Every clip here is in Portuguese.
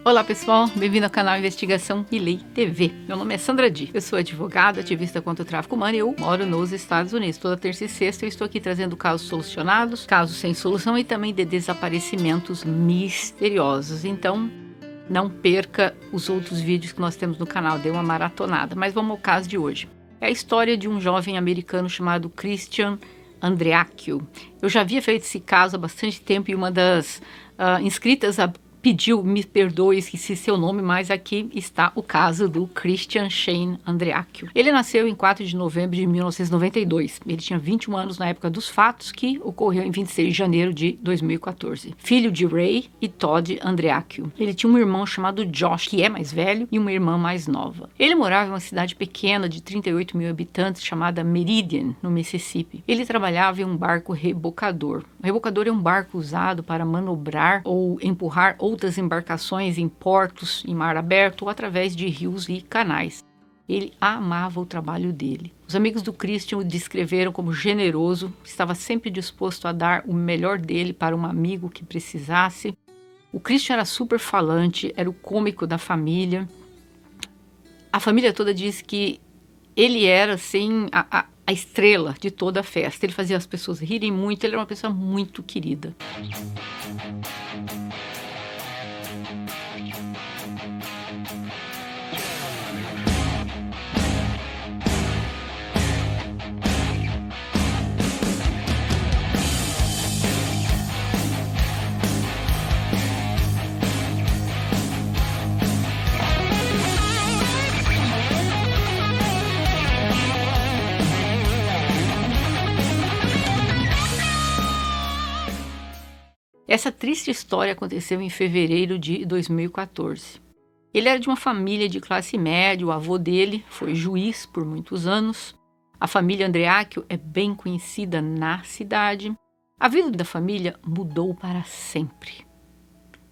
Olá pessoal, bem-vindo ao canal Investigação e Lei TV. Meu nome é Sandra Di, eu sou advogada, ativista contra o tráfico humano e eu moro nos Estados Unidos. Toda terça e sexta eu estou aqui trazendo casos solucionados, casos sem solução e também de desaparecimentos misteriosos. Então, não perca os outros vídeos que nós temos no canal, dê uma maratonada. Mas vamos ao caso de hoje. É a história de um jovem americano chamado Christian Andreacchio. Eu já havia feito esse caso há bastante tempo e uma das inscritas pediu, me perdoe, esqueci seu nome, mas aqui está o caso do Christian Shane Andreacchio. Ele nasceu em 4 de novembro de 1992. Ele tinha 21 anos na época dos fatos, que ocorreu em 26 de janeiro de 2014. Filho de Ray e Todd Andreacchio. Ele tinha um irmão chamado Josh, que é mais velho, e uma irmã mais nova. Ele morava em uma cidade pequena de 38 mil habitantes chamada Meridian, no Mississippi. Ele trabalhava em um barco rebocador. O rebocador é um barco usado para manobrar ou empurrar outras embarcações em portos, em mar aberto ou através de rios e canais. Ele amava o trabalho dele. Os amigos do Christian o descreveram como generoso, estava sempre disposto a dar o melhor dele para um amigo que precisasse. O Christian era super falante, era o cômico da família. A família toda diz que ele era assim a estrela de toda a festa. Ele fazia as pessoas rirem muito, ele era uma pessoa muito querida. Essa triste história aconteceu em fevereiro de 2014. Ele era de uma família de classe média, o avô dele foi juiz por muitos anos. A família Andreacchio é bem conhecida na cidade. A vida da família mudou para sempre.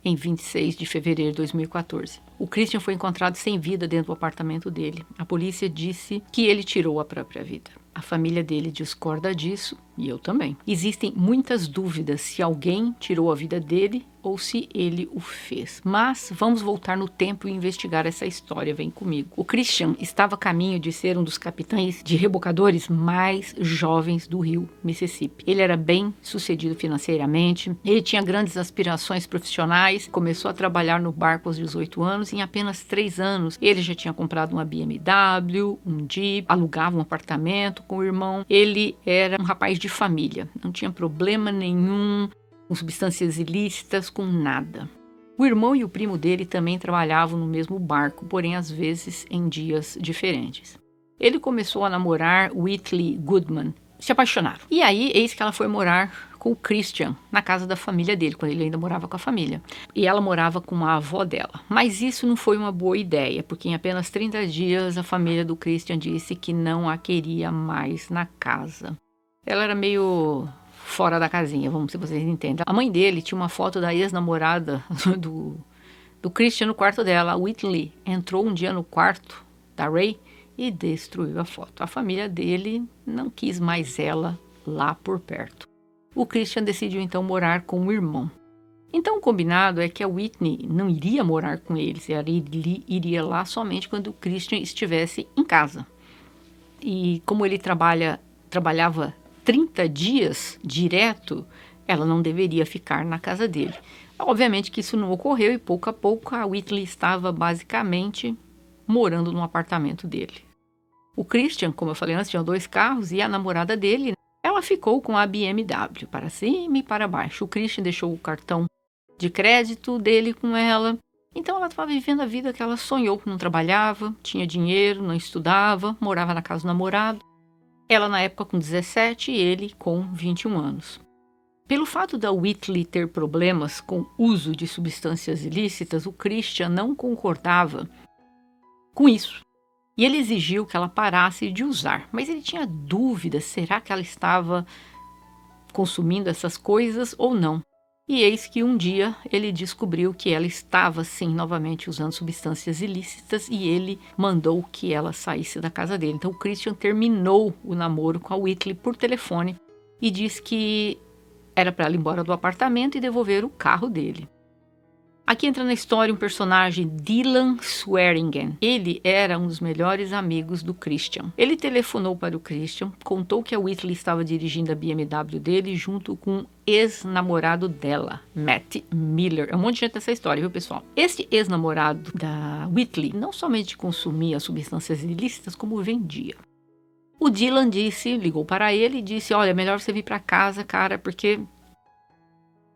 Em 26 de fevereiro de 2014. O Christian foi encontrado sem vida dentro do apartamento dele. A polícia disse que ele tirou a própria vida. A família dele discorda disso, e eu também. Existem muitas dúvidas se alguém tirou a vida dele ou se ele o fez. Mas vamos voltar no tempo e investigar essa história, vem comigo. O Christian estava a caminho de ser um dos capitães de rebocadores mais jovens do rio Mississippi. Ele era bem sucedido financeiramente, ele tinha grandes aspirações profissionais, começou a trabalhar no barco aos 18 anos, e em apenas 3 anos ele já tinha comprado uma BMW, um Jeep, alugava um apartamento com o irmão. Ele era um rapaz de família, não tinha problema nenhum com substâncias ilícitas, com nada. O irmão e o primo dele também trabalhavam no mesmo barco, porém às vezes em dias diferentes. Ele começou a namorar Whitley Goodman, se apaixonaram. E aí, eis que ela foi morar com o Christian, na casa da família dele, quando ele ainda morava com a família. E ela morava com a avó dela. Mas isso não foi uma boa ideia, porque em apenas 30 dias a família do Christian disse que não a queria mais na casa. Ela era meio fora da casinha, vamos ver se vocês entendem. A mãe dele tinha uma foto da ex-namorada do Christian no quarto dela. A Whitley entrou um dia no quarto da Ray e destruiu a foto. A família dele não quis mais ela lá por perto. O Christian decidiu então morar com o irmão. Então o combinado é que a Whitney não iria morar com eles, ela iria lá somente quando o Christian estivesse em casa. E como ele trabalhava 30 dias direto, ela não deveria ficar na casa dele. Obviamente que isso não ocorreu e pouco a pouco a Whitley estava basicamente morando no apartamento dele. O Christian, como eu falei antes, tinha 2 carros e a namorada dele, ela ficou com a BMW para cima e para baixo. O Christian deixou o cartão de crédito dele com ela. Então ela estava vivendo a vida que ela sonhou. Não trabalhava, tinha dinheiro, não estudava, morava na casa do namorado. Ela na época com 17 e ele com 21 anos. Pelo fato da Whitley ter problemas com o uso de substâncias ilícitas, o Christian não concordava com isso. E ele exigiu que ela parasse de usar. Mas ele tinha dúvidas, será que ela estava consumindo essas coisas ou não? E eis que um dia ele descobriu que ela estava sim novamente usando substâncias ilícitas e ele mandou que ela saísse da casa dele. Então o Christian terminou o namoro com a Whitley por telefone e disse que era para ela ir embora do apartamento e devolver o carro dele. Aqui entra na história um personagem, Dylan Swearingen. Ele era um dos melhores amigos do Christian. Ele telefonou para o Christian, contou que a Whitley estava dirigindo a BMW dele junto com um ex-namorado dela, Matt Miller. É um monte de gente nessa história, viu, pessoal? Esse ex-namorado da Whitley não somente consumia substâncias ilícitas, como vendia. O Dylan ligou para ele e disse, olha, é melhor você vir para casa, cara, porque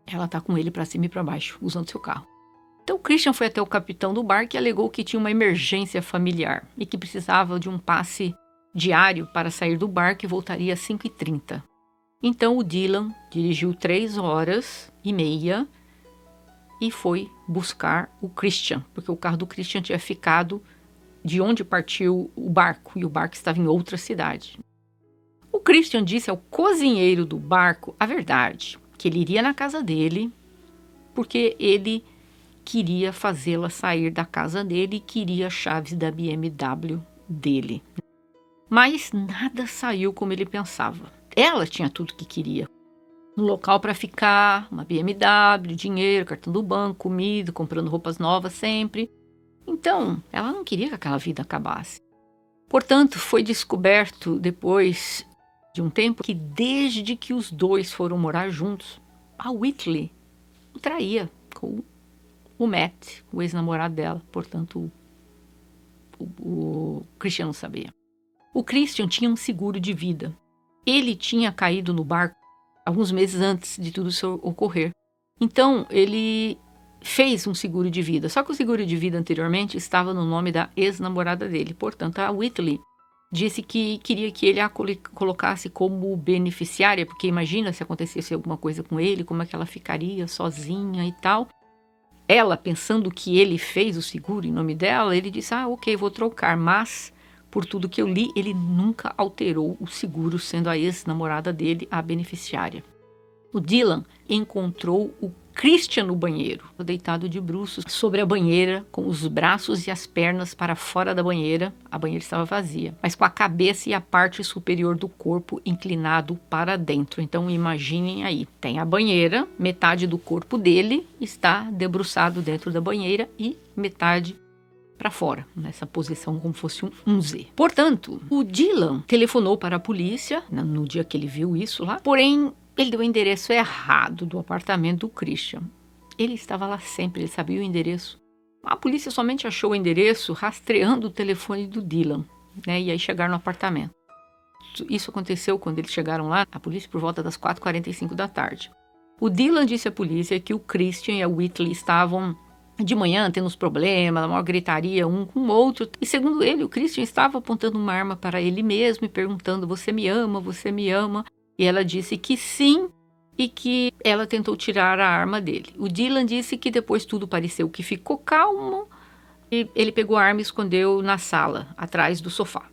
ela tá com ele para cima e para baixo, usando seu carro. Então, o Christian foi até o capitão do bar que alegou que tinha uma emergência familiar e que precisava de um passe diário para sair do bar, que voltaria às 5h30. Então, o Dylan dirigiu 3h30 e foi buscar o Christian, porque o carro do Christian tinha ficado de onde partiu o barco, e o barco estava em outra cidade. O Christian disse ao cozinheiro do barco a verdade, que ele iria na casa dele, porque ele queria fazê-la sair da casa dele e queria as chaves da BMW dele. Mas nada saiu como ele pensava. Ela tinha tudo que queria. Um local para ficar, uma BMW, dinheiro, cartão do banco, comida, comprando roupas novas sempre. Então, ela não queria que aquela vida acabasse. Portanto, foi descoberto depois de um tempo que desde que os dois foram morar juntos, a Whitley o traía com o Matt, o ex-namorado dela. Portanto, o Christian não sabia. O Christian tinha um seguro de vida. Ele tinha caído no barco alguns meses antes de tudo isso ocorrer. Então, ele fez um seguro de vida. Só que o seguro de vida anteriormente estava no nome da ex-namorada dele. Portanto, a Whitley disse que queria que ele a colocasse como beneficiária, porque imagina se acontecesse alguma coisa com ele, como é que ela ficaria sozinha e tal. Ela, pensando que ele fez o seguro em nome dela, ele disse, ok, vou trocar, mas por tudo que eu li, ele nunca alterou o seguro, sendo a ex-namorada dele a beneficiária. O Dylan encontrou o Christian no banheiro, deitado de bruços sobre a banheira, com os braços e as pernas para fora da banheira. A banheira estava vazia, mas com a cabeça e a parte superior do corpo inclinado para dentro. Então imaginem aí, tem a banheira, metade do corpo dele está debruçado dentro da banheira e metade para fora, nessa posição como fosse um Z. Portanto, o Dylan telefonou para a polícia no dia que ele viu isso lá, porém ele deu o endereço errado do apartamento do Christian. Ele estava lá sempre, ele sabia o endereço. A polícia somente achou o endereço rastreando o telefone do Dylan, né? E aí chegaram no apartamento. Isso aconteceu quando eles chegaram lá, a polícia, por volta das 4h45 da tarde. O Dylan disse à polícia que o Christian e a Whitley estavam de manhã tendo uns problemas, a maior gritaria um com o outro. E segundo ele, o Christian estava apontando uma arma para ele mesmo e perguntando, você me ama, você me ama? E ela disse que sim e que ela tentou tirar a arma dele. O Dylan disse que depois tudo pareceu que ficou calmo e ele pegou a arma e escondeu na sala, atrás do sofá.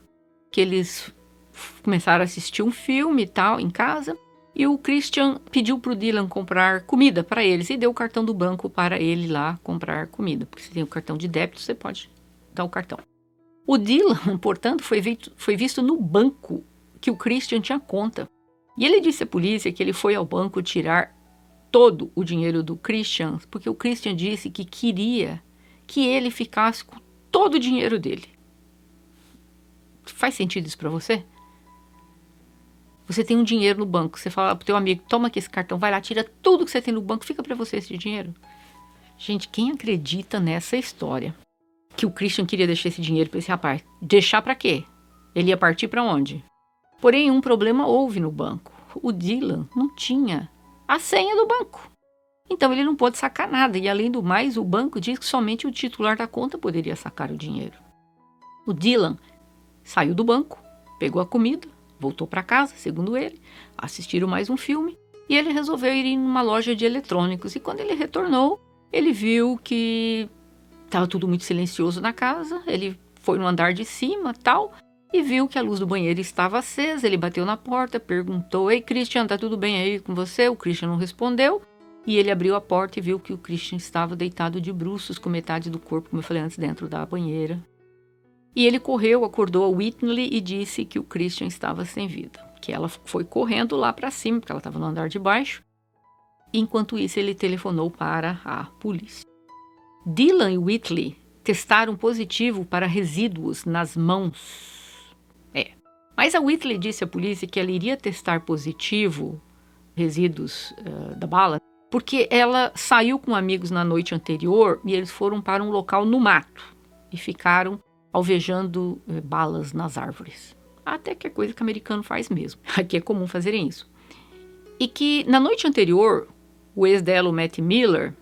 Que eles começaram a assistir um filme e tal em casa e o Christian pediu para o Dylan comprar comida para eles e deu o cartão do banco para ele lá comprar comida. Porque se tem o cartão de débito, você pode dar o cartão. O Dylan, portanto, foi visto no banco que o Christian tinha conta. E ele disse à polícia que ele foi ao banco tirar todo o dinheiro do Christian, porque o Christian disse que queria que ele ficasse com todo o dinheiro dele. Faz sentido isso para você? Você tem um dinheiro no banco, você fala pro teu amigo, toma aqui esse cartão, vai lá, tira tudo que você tem no banco, fica para você esse dinheiro. Gente, quem acredita nessa história? Que o Christian queria deixar esse dinheiro para esse rapaz. Deixar para quê? Ele ia partir para onde? Porém, um problema houve no banco. O Dylan não tinha a senha do banco. Então, ele não pôde sacar nada. E, além do mais, o banco diz que somente o titular da conta poderia sacar o dinheiro. O Dylan saiu do banco, pegou a comida, voltou para casa, segundo ele, assistiram mais um filme. E ele resolveu ir em uma loja de eletrônicos. E quando ele retornou, ele viu que estava tudo muito silencioso na casa. Ele foi no andar de cima, tal, e viu que a luz do banheiro estava acesa. Ele bateu na porta, perguntou, ei, Christian, tá tudo bem aí com você? O Christian não respondeu. E ele abriu a porta e viu que o Christian estava deitado de bruços, com metade do corpo, como eu falei antes, dentro da banheira. E ele correu, acordou a Whitley e disse que o Christian estava sem vida. Que ela foi correndo lá para cima, porque ela estava no andar de baixo. Enquanto isso, ele telefonou para a polícia. Dylan e Whitley testaram positivo para resíduos nas mãos. Mas a Whitley disse à polícia que ela iria testar positivo resíduos da bala porque ela saiu com amigos na noite anterior e eles foram para um local no mato e ficaram alvejando balas nas árvores. Até que é coisa que o americano faz mesmo. Aqui é comum fazerem isso. E que na noite anterior, o ex dela, o Matt Miller,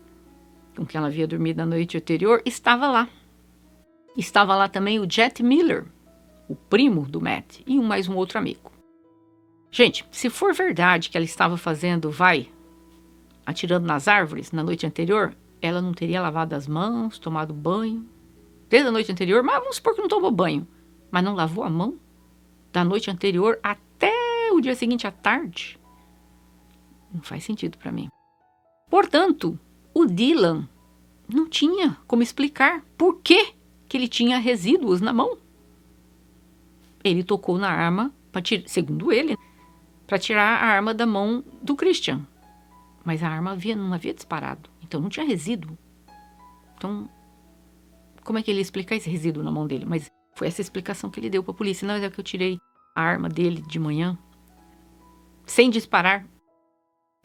com quem ela havia dormido na noite anterior, estava lá. Estava lá também o Jet Miller, o primo do Matt, e mais um outro amigo. Gente, se for verdade que ela estava atirando nas árvores na noite anterior, ela não teria lavado as mãos, tomado banho desde a noite anterior, mas vamos supor que não tomou banho, mas não lavou a mão da noite anterior até o dia seguinte à tarde? Não faz sentido para mim. Portanto, o Dylan não tinha como explicar por que ele tinha resíduos na mão. Ele tocou na arma, segundo ele, para tirar a arma da mão do Christian. Mas a arma não havia disparado, então não tinha resíduo. Então, como é que ele ia explicar esse resíduo na mão dele? Mas foi essa explicação que ele deu para a polícia. Não, é que eu tirei a arma dele de manhã, sem disparar.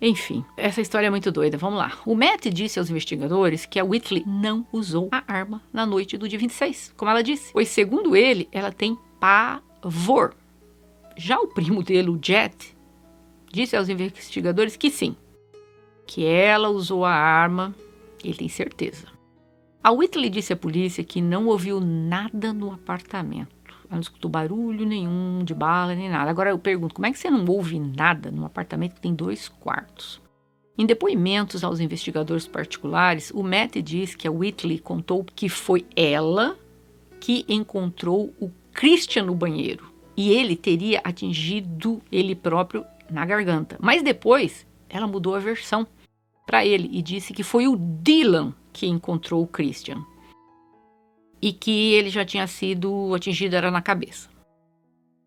Enfim, essa história é muito doida. Vamos lá. O Matt disse aos investigadores que a Whitley não usou a arma na noite do dia 26, como ela disse. Pois, segundo ele, ela tem pavor. Já o primo dele, o Jet, disse aos investigadores que sim, que ela usou a arma, ele tem certeza. A Whitley disse à polícia que não ouviu nada no apartamento. Ela não escutou barulho nenhum de bala nem nada. Agora eu pergunto, como é que você não ouve nada num apartamento que tem 2 quartos? Em depoimentos aos investigadores particulares, o Matt diz que a Whitley contou que foi ela que encontrou o Christian no banheiro. E ele teria atingido ele próprio na garganta. Mas depois, ela mudou a versão para ele e disse que foi o Dylan que encontrou o Christian. E que ele já tinha sido atingido, era na cabeça.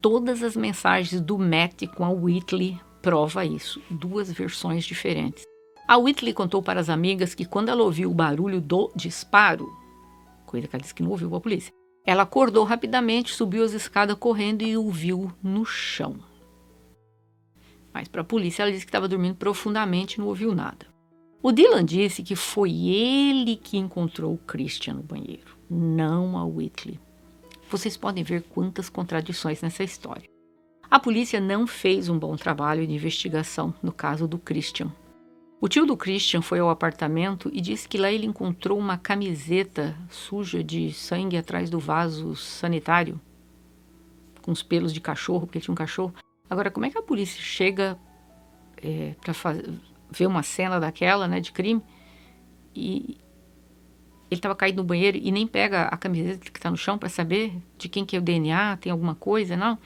Todas as mensagens do Matt com a Whitley prova isso. 2 versões diferentes. A Whitley contou para as amigas que quando ela ouviu o barulho do disparo, coisa que ela disse que não ouviu para a polícia, ela acordou rapidamente, subiu as escadas correndo e o viu no chão. Mas para a polícia ela disse que estava dormindo profundamente e não ouviu nada. O Dylan disse que foi ele que encontrou o Christian no banheiro, não a Whitley. Vocês podem ver quantas contradições nessa história. A polícia não fez um bom trabalho de investigação no caso do Christian. O tio do Christian foi ao apartamento e disse que lá ele encontrou uma camiseta suja de sangue atrás do vaso sanitário, com os pelos de cachorro, porque ele tinha um cachorro. Agora, como é que a polícia chega para ver uma cena daquela, né, de crime, e ele estava caído no banheiro e nem pega a camiseta que está no chão para saber de quem que é o DNA, tem alguma coisa, não?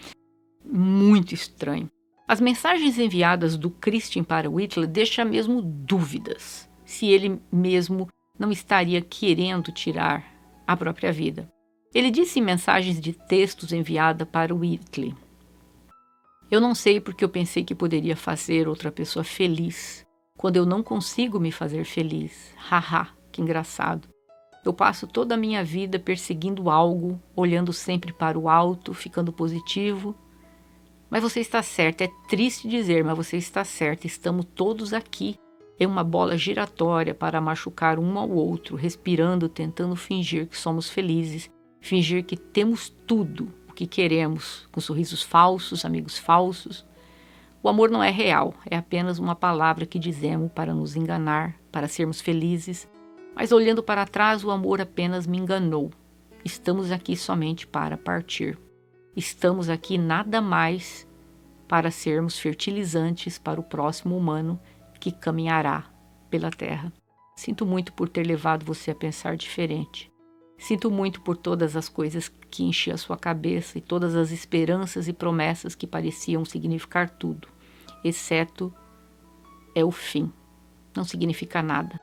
Muito estranho. As mensagens enviadas do Christian para Whitley deixam mesmo dúvidas se ele mesmo não estaria querendo tirar a própria vida. Ele disse em mensagens de textos enviadas para Whitley: eu não sei porque eu pensei que poderia fazer outra pessoa feliz quando eu não consigo me fazer feliz. Haha, que engraçado. Eu passo toda a minha vida perseguindo algo, olhando sempre para o alto, ficando positivo. Mas você está certa, é triste dizer, mas você está certa. Estamos todos aqui em uma bola giratória para machucar um ao outro, respirando, tentando fingir que somos felizes, fingir que temos tudo o que queremos, com sorrisos falsos, amigos falsos. O amor não é real, é apenas uma palavra que dizemos para nos enganar, para sermos felizes. Mas olhando para trás, o amor apenas me enganou. Estamos aqui somente para partir. Estamos aqui nada mais para sermos fertilizantes para o próximo humano que caminhará pela terra. Sinto muito por ter levado você a pensar diferente. Sinto muito por todas as coisas que enchiam a sua cabeça e todas as esperanças e promessas que pareciam significar tudo, exceto é o fim. Não significa nada.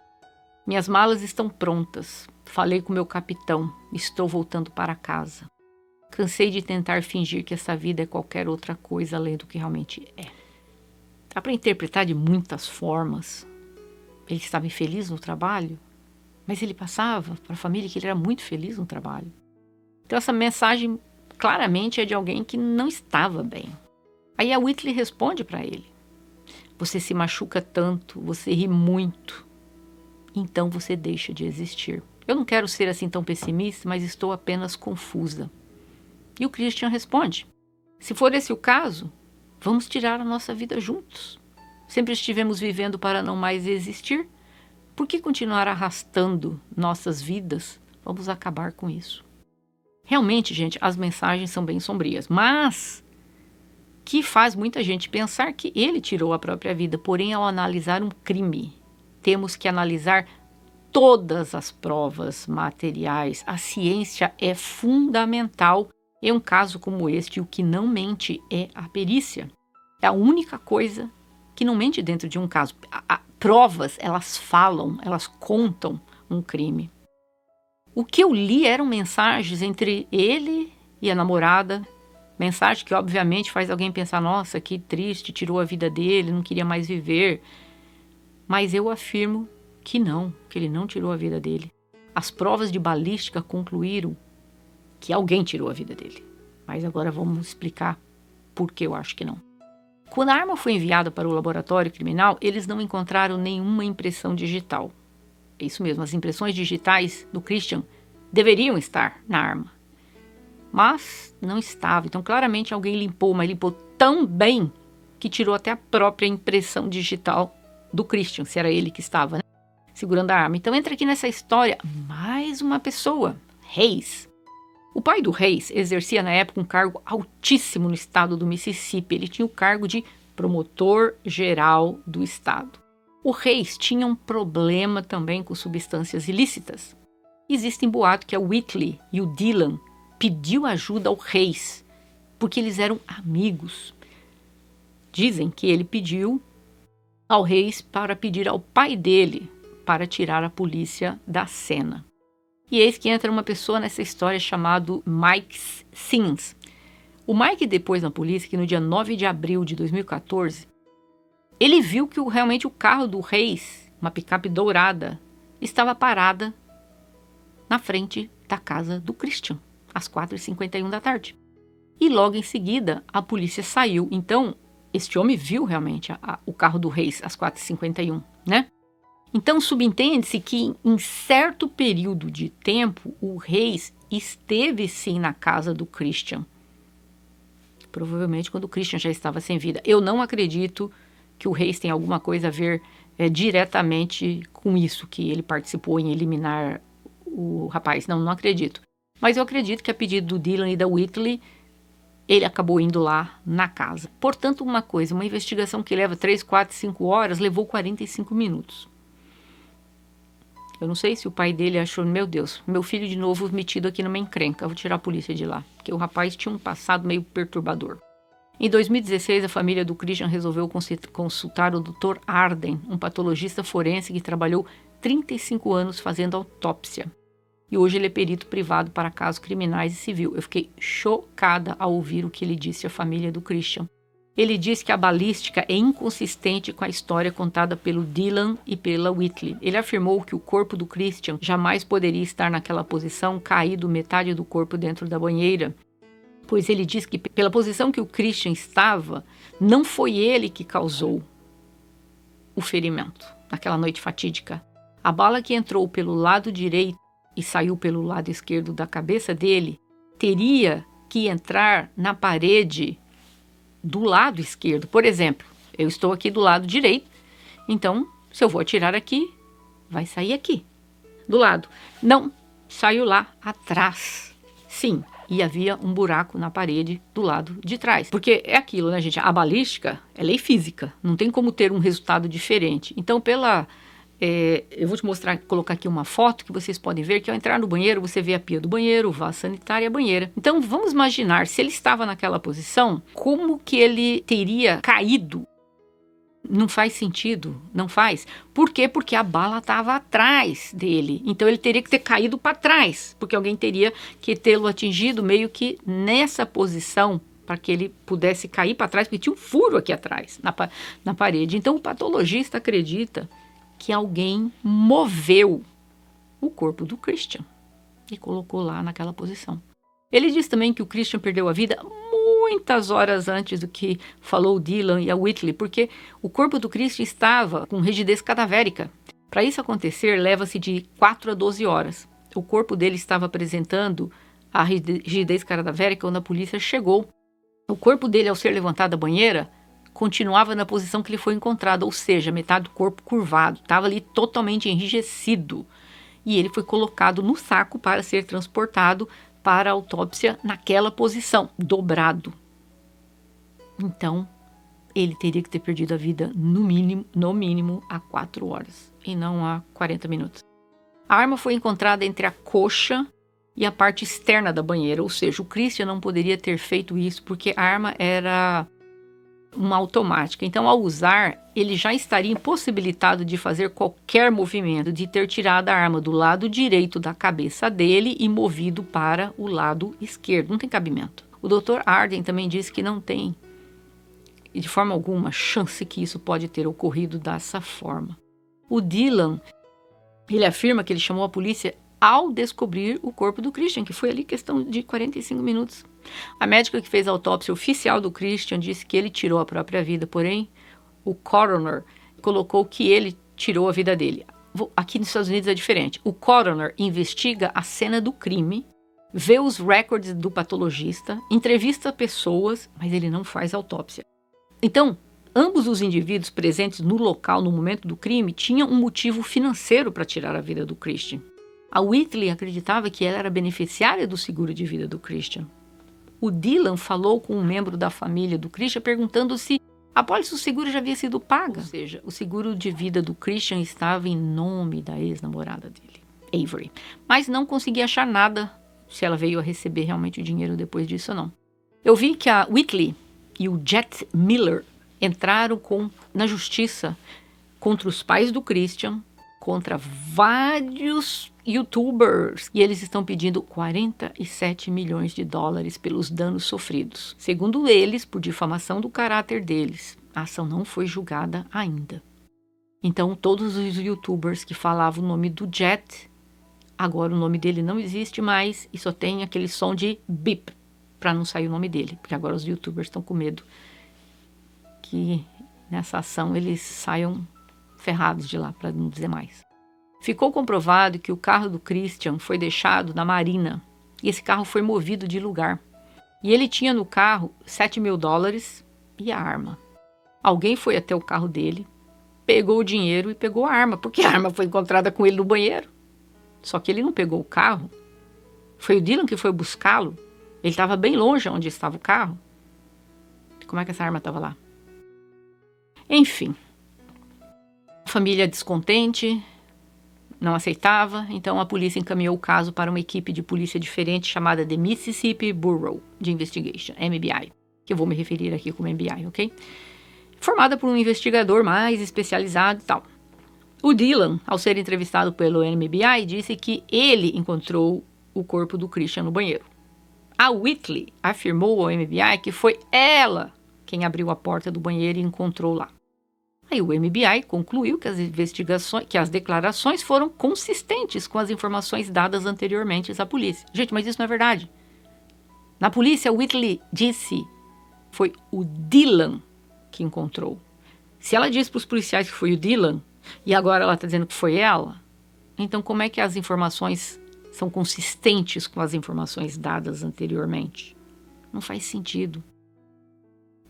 Minhas malas estão prontas. Falei com meu capitão. Estou voltando para casa. Cansei de tentar fingir que essa vida é qualquer outra coisa além do que realmente é. Dá para interpretar de muitas formas. Ele estava infeliz no trabalho, Mas ele passava para a família que ele era muito feliz no trabalho. Então essa mensagem claramente é de alguém que não estava bem. Aí a Whitley responde para ele: você se machuca tanto, você ri muito, então você deixa de existir. Eu não quero ser assim tão pessimista, mas estou apenas confusa. E o Christian responde: se for esse o caso, vamos tirar a nossa vida juntos. Sempre estivemos vivendo para não mais existir. Por que continuar arrastando nossas vidas? Vamos acabar com isso. Realmente, gente, as mensagens são bem sombrias, mas que faz muita gente pensar que ele tirou a própria vida. Porém, ao analisar um crime, temos que analisar todas as provas materiais. A ciência é fundamental em um caso como este. O que não mente é a perícia. É a única coisa que não mente dentro de um caso. Provas, elas falam, elas contam um crime. O que eu li eram mensagens entre ele e a namorada. Mensagem que obviamente faz alguém pensar: nossa, que triste, tirou a vida dele, não queria mais viver. Mas eu afirmo que não, que ele não tirou a vida dele. As provas de balística concluíram que alguém tirou a vida dele. Mas agora vamos explicar por que eu acho que não. Quando a arma foi enviada para o laboratório criminal, eles não encontraram nenhuma impressão digital. É isso mesmo, as impressões digitais do Christian deveriam estar na arma. Mas não estava, então claramente alguém limpou, mas limpou tão bem que tirou até a própria impressão digital do Christian, se era ele que estava, né, segurando a arma. Então entra aqui nessa história mais uma pessoa, Hayes. O pai do Hayes exercia na época um cargo altíssimo no estado do Mississippi. Ele tinha o cargo de promotor geral do estado. O Hayes tinha um problema também com substâncias ilícitas. Existem boatos que a Whitley e o Dylan pediu ajuda ao Hayes, porque eles eram amigos. Dizem que ele pediu ao Hayes para pedir ao pai dele para tirar a polícia da cena. E eis que entra uma pessoa nessa história chamado Mike Sims. O Mike depois na polícia, que no dia 9 de abril de 2014, ele viu que realmente o carro do Hayes, uma picape dourada, estava parada na frente da casa do Christian, às 4h51 da tarde. E logo em seguida, a polícia saiu. Então, este homem viu realmente o carro do Hayes às 4h51, né? Então, subentende-se que em certo período de tempo, o Hayes esteve sim na casa do Christian. Provavelmente quando o Christian já estava sem vida. Eu não acredito que o Hayes tem alguma coisa a ver diretamente com isso, que ele participou em eliminar o rapaz. Não acredito. Mas eu acredito que a pedido do Dylan e da Whitley, ele acabou indo lá na casa. Portanto, uma investigação que leva 3, 4, 5 horas, levou 45 minutos. Eu não sei se o pai dele achou: meu Deus, meu filho de novo metido aqui numa encrenca, eu vou tirar a polícia de lá. Porque o rapaz tinha um passado meio perturbador. Em 2016, a família do Christian resolveu consultar o Dr. Arden, um patologista forense que trabalhou 35 anos fazendo autópsia. E hoje ele é perito privado para casos criminais e civil. Eu fiquei chocada ao ouvir o que ele disse à família do Christian. Ele diz que a balística é inconsistente com a história contada pelo Dylan e pela Whitley. Ele afirmou que o corpo do Christian jamais poderia estar naquela posição, caído metade do corpo dentro da banheira, pois ele diz que pela posição que o Christian estava, não foi ele que causou o ferimento naquela noite fatídica. A bala que entrou pelo lado direito e saiu pelo lado esquerdo da cabeça dele teria que entrar na parede do lado esquerdo. Por exemplo, eu estou aqui do lado direito, então se eu vou atirar aqui, vai sair aqui, do lado. Não, saiu lá atrás. Sim, e havia um buraco na parede do lado de trás. Porque é aquilo, né, gente? A balística é lei física, não tem como ter um resultado diferente. Então, eu vou te mostrar, colocar aqui uma foto que vocês podem ver, que ao entrar no banheiro, você vê a pia do banheiro, o vaso sanitário e a banheira. Então, vamos imaginar, se ele estava naquela posição, como que ele teria caído? Não faz sentido, não faz. Por quê? Porque a bala estava atrás dele. Então, ele teria que ter caído para trás, porque alguém teria que tê-lo atingido meio que nessa posição, para que ele pudesse cair para trás, porque tinha um furo aqui atrás, na parede. Então, o patologista acredita que alguém moveu o corpo do Christian e colocou lá naquela posição. Ele diz também que o Christian perdeu a vida muitas horas antes do que falou o Dylan e a Whitley, porque o corpo do Christian estava com rigidez cadavérica. Para isso acontecer, leva-se de 4 a 12 horas. O corpo dele estava apresentando a rigidez cadavérica quando a polícia chegou. O corpo dele, ao ser levantado da banheira, continuava na posição que ele foi encontrado, ou seja, metade do corpo curvado, estava ali totalmente enrijecido. E ele foi colocado no saco para ser transportado para a autópsia naquela posição, dobrado. Então, ele teria que ter perdido a vida no mínimo há 4 horas e não há 40 minutos. A arma foi encontrada entre a coxa e a parte externa da banheira, ou seja, o Christian não poderia ter feito isso porque a arma era uma automática. Então, ao usar, ele já estaria impossibilitado de fazer qualquer movimento, de ter tirado a arma do lado direito da cabeça dele e movido para o lado esquerdo. Não tem cabimento. O Dr. Arden também disse que não tem, de forma alguma, chance que isso pode ter ocorrido dessa forma. O Dylan, ele afirma que ele chamou a polícia ao descobrir o corpo do Christian, que foi ali questão de 45 minutos. A médica que fez a autópsia oficial do Christian disse que ele tirou a própria vida, porém, o coroner colocou que ele tirou a vida dele. Aqui nos Estados Unidos é diferente. O coroner investiga a cena do crime, vê os recordes do patologista, entrevista pessoas, mas ele não faz autópsia. Então, ambos os indivíduos presentes no local no momento do crime tinham um motivo financeiro para tirar a vida do Christian. A Whitley acreditava que ela era beneficiária do seguro de vida do Christian. O Dylan falou com um membro da família do Christian perguntando se a pólice do seguro já havia sido paga. Ou seja, o seguro de vida do Christian estava em nome da ex-namorada dele, Avery. Mas não consegui achar nada se ela veio a receber realmente o dinheiro depois disso ou não. Eu vi que a Whitley e o Jet Miller entraram na justiça contra os pais do Christian, contra vários YouTubers, e eles estão pedindo 47 milhões de dólares pelos danos sofridos. Segundo eles, por difamação do caráter deles, a ação não foi julgada ainda. Então, todos os YouTubers que falavam o nome do Jet, agora o nome dele não existe mais e só tem aquele som de bip, para não sair o nome dele, porque agora os YouTubers estão com medo que nessa ação eles saiam ferrados de lá, para não dizer mais. Ficou comprovado que o carro do Christian foi deixado na marina e esse carro foi movido de lugar. E ele tinha no carro 7 mil dólares e a arma. Alguém foi até o carro dele, pegou o dinheiro e pegou a arma, porque a arma foi encontrada com ele no banheiro. Só que ele não pegou o carro. Foi o Dylan que foi buscá-lo. Ele estava bem longe onde estava o carro. Como é que essa arma estava lá? Enfim. Família descontente, não aceitava, então a polícia encaminhou o caso para uma equipe de polícia diferente chamada The Mississippi Bureau de Investigation, MBI, que eu vou me referir aqui como MBI, ok? Formada por um investigador mais especializado e tal. O Dylan, ao ser entrevistado pelo MBI, disse que ele encontrou o corpo do Christian no banheiro. A Whitley afirmou ao MBI que foi ela quem abriu a porta do banheiro e encontrou lá. Aí o MBI concluiu que as declarações foram consistentes com as informações dadas anteriormente à polícia. Gente, mas isso não é verdade. Na polícia, Whitley disse foi o Dylan que encontrou. Se ela disse para os policiais que foi o Dylan e agora ela está dizendo que foi ela, então como é que as informações são consistentes com as informações dadas anteriormente? Não faz sentido.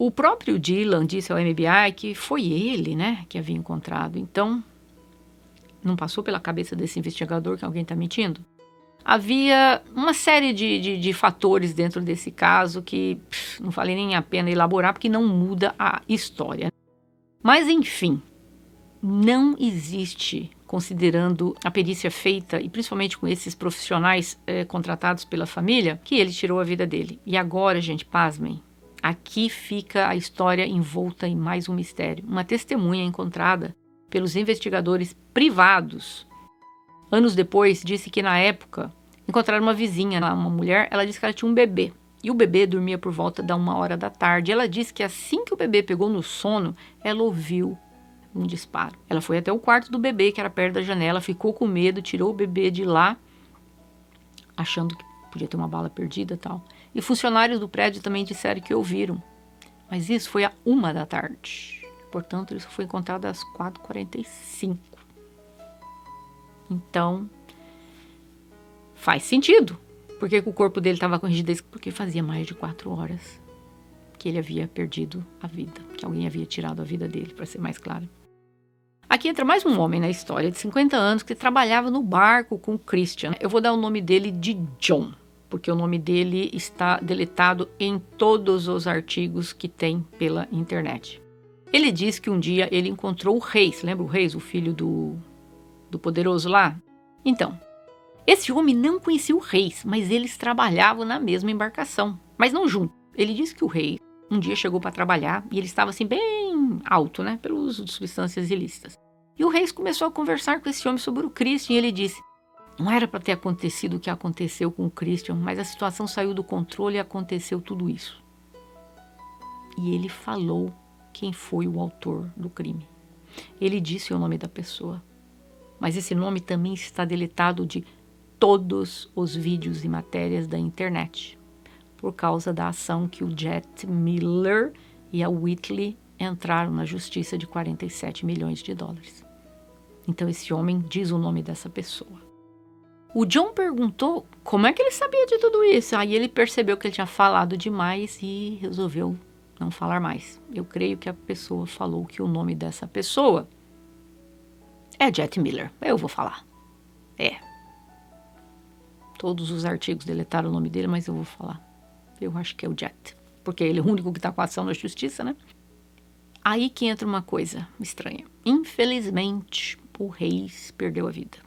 O próprio Dylan disse ao MBI que foi ele, que havia encontrado. Então, não passou pela cabeça desse investigador que alguém está mentindo? Havia uma série de fatores dentro desse caso que não vale nem a pena elaborar, porque não muda a história. Mas, enfim, não existe, considerando a perícia feita, e principalmente com esses profissionais contratados pela família, que ele tirou a vida dele. E agora, gente, pasmem. Aqui fica a história envolta em mais um mistério. Uma testemunha encontrada pelos investigadores privados, anos depois, disse que na época encontraram uma vizinha, uma mulher, ela disse que ela tinha um bebê. E o bebê dormia por volta da 1h da tarde. Ela disse que assim que o bebê pegou no sono, ela ouviu um disparo. Ela foi até o quarto do bebê, que era perto da janela, ficou com medo, tirou o bebê de lá, achando que podia ter uma bala perdida e tal. E funcionários do prédio também disseram que ouviram. Mas isso foi à 1 da tarde. Portanto, isso foi encontrado às 4h45. Então, faz sentido. Por que o corpo dele estava com rigidez? Porque fazia mais de 4 horas que ele havia perdido a vida. Que alguém havia tirado a vida dele, para ser mais claro. Aqui entra mais um homem na história, de 50 anos, que trabalhava no barco com o Christian. Eu vou dar o nome dele de John, porque o nome dele está deletado em todos os artigos que tem pela internet. Ele diz que um dia ele encontrou o Reis. Lembra o Reis, o filho do poderoso lá? Então, esse homem não conhecia o Reis, mas eles trabalhavam na mesma embarcação, mas não juntos. Ele disse que o Reis um dia chegou para trabalhar e ele estava assim bem alto, né, pelo uso de substâncias ilícitas. E o Reis começou a conversar com esse homem sobre o Christian e ele disse: não era para ter acontecido o que aconteceu com o Christian, mas a situação saiu do controle e aconteceu tudo isso. E ele falou quem foi o autor do crime. Ele disse o nome da pessoa, mas esse nome também está deletado de todos os vídeos e matérias da internet, por causa da ação que o Jet Miller e a Whitley entraram na justiça de 47 milhões de dólares. Então esse homem diz o nome dessa pessoa. O John perguntou como é que ele sabia de tudo isso. Aí ele percebeu que ele tinha falado demais e resolveu não falar mais. Eu creio que a pessoa falou que o nome dessa pessoa é Jet Miller. Eu vou falar. Todos os artigos deletaram o nome dele, mas eu vou falar. Eu acho que é o Jet, porque ele é o único que está com a ação na justiça, né? Aí que entra uma coisa estranha. Infelizmente, o Reis perdeu a vida.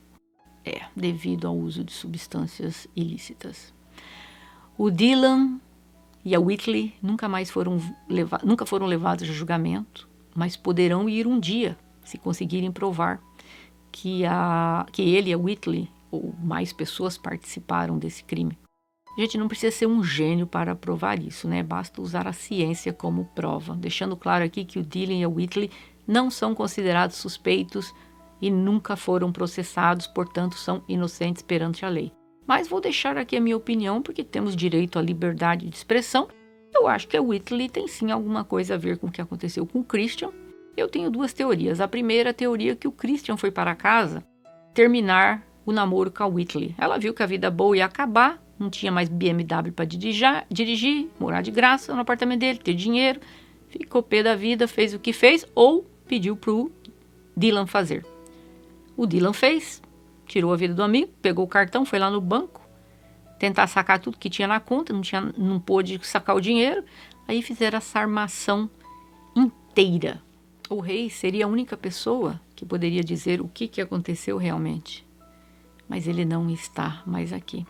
Devido ao uso de substâncias ilícitas. O Dylan e a Whitley nunca foram levados a julgamento, mas poderão ir um dia, se conseguirem provar que ele e a Whitley, ou mais pessoas, participaram desse crime. A gente não precisa ser um gênio para provar isso, né? Basta usar a ciência como prova. Deixando claro aqui que o Dylan e a Whitley não são considerados suspeitos e nunca foram processados, portanto são inocentes perante a lei. Mas vou deixar aqui a minha opinião, porque temos direito à liberdade de expressão. Eu acho que a Whitley tem sim alguma coisa a ver com o que aconteceu com o Christian. Eu tenho 2 teorias. A primeira teoria é que o Christian foi para casa terminar o namoro com a Whitley. Ela viu que a vida boa ia acabar, não tinha mais BMW para dirigir, morar de graça no apartamento dele, ter dinheiro, ficou pé da vida, fez o que fez ou pediu pro Dylan fazer. O Dylan fez, tirou a vida do amigo, pegou o cartão, foi lá no banco, tentar sacar tudo que tinha na conta, não pôde sacar o dinheiro, aí fizeram essa armação inteira. O rei seria a única pessoa que poderia dizer o que aconteceu realmente, mas ele não está mais aqui.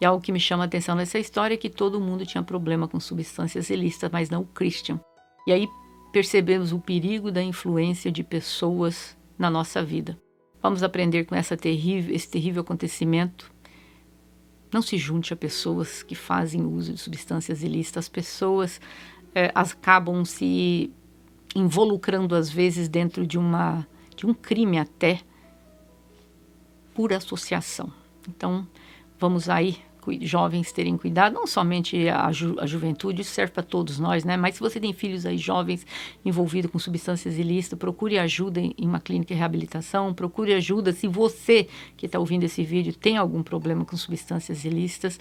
E algo que me chama a atenção nessa história é que todo mundo tinha problema com substâncias ilícitas, mas não o Christian. E aí percebemos o perigo da influência de pessoas na nossa vida. Vamos aprender com esse terrível acontecimento. Não se junte a pessoas que fazem uso de substâncias ilícitas. As pessoas acabam se involucrando, às vezes, dentro de um crime até, por associação. Então, vamos aí, jovens, terem cuidado, não somente a juventude, isso serve para todos nós, né? Mas se você tem filhos aí jovens envolvidos com substâncias ilícitas, procure ajuda em uma clínica de reabilitação, procure ajuda se você que está ouvindo esse vídeo tem algum problema com substâncias ilícitas.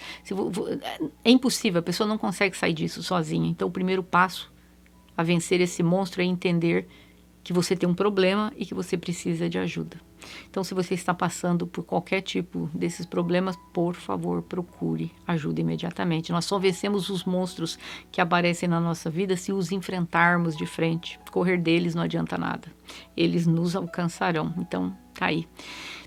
É impossível, a pessoa não consegue sair disso sozinha. Então, o primeiro passo a vencer esse monstro é entender que você tem um problema e que você precisa de ajuda. Então, se você está passando por qualquer tipo desses problemas, por favor, procure ajuda imediatamente. Nós só vencemos os monstros que aparecem na nossa vida se os enfrentarmos de frente. Correr deles não adianta nada. Eles nos alcançarão. Então, tá aí.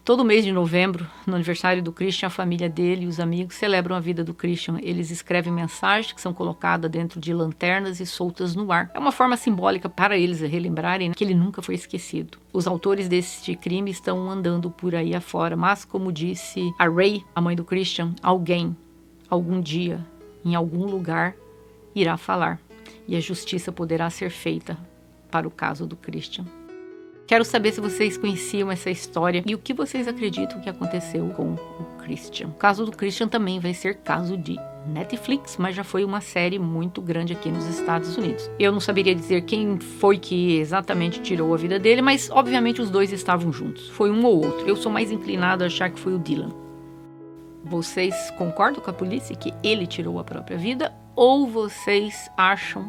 Todo mês de novembro, no aniversário do Christian, a família dele e os amigos celebram a vida do Christian. Eles escrevem mensagens que são colocadas dentro de lanternas e soltas no ar. É uma forma simbólica para eles relembrarem que ele nunca foi esquecido. Os autores deste crime estão andando por aí afora, mas, como disse a Ray, a mãe do Christian, alguém, algum dia, em algum lugar, irá falar. E a justiça poderá ser feita para o caso do Christian. Quero saber se vocês conheciam essa história e o que vocês acreditam que aconteceu com o Christian. O caso do Christian também vai ser caso de Netflix, mas já foi uma série muito grande aqui nos Estados Unidos. Eu não saberia dizer quem foi que exatamente tirou a vida dele, mas obviamente os dois estavam juntos. Foi um ou outro. Eu sou mais inclinado a achar que foi o Dylan. Vocês concordam com a polícia que ele tirou a própria vida? Ou vocês acham,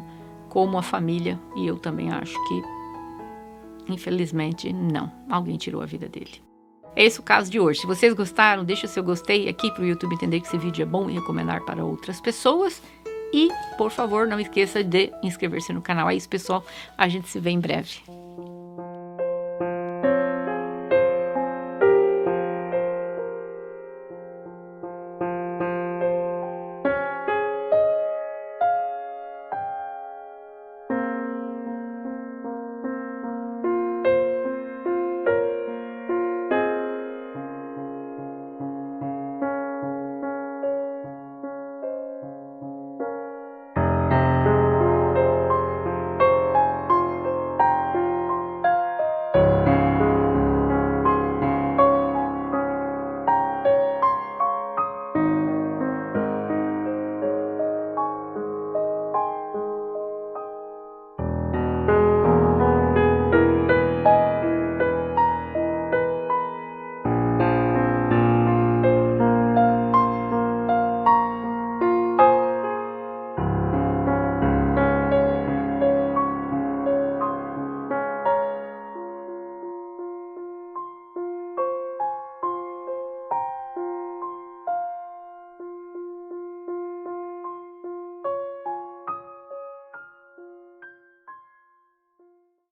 como a família, e eu também acho que, infelizmente, não. Alguém tirou a vida dele. É esse o caso de hoje. Se vocês gostaram, deixa o seu gostei aqui para o YouTube entender que esse vídeo é bom e recomendar para outras pessoas. E, por favor, não esqueça de inscrever-se no canal. É isso, pessoal. A gente se vê em breve.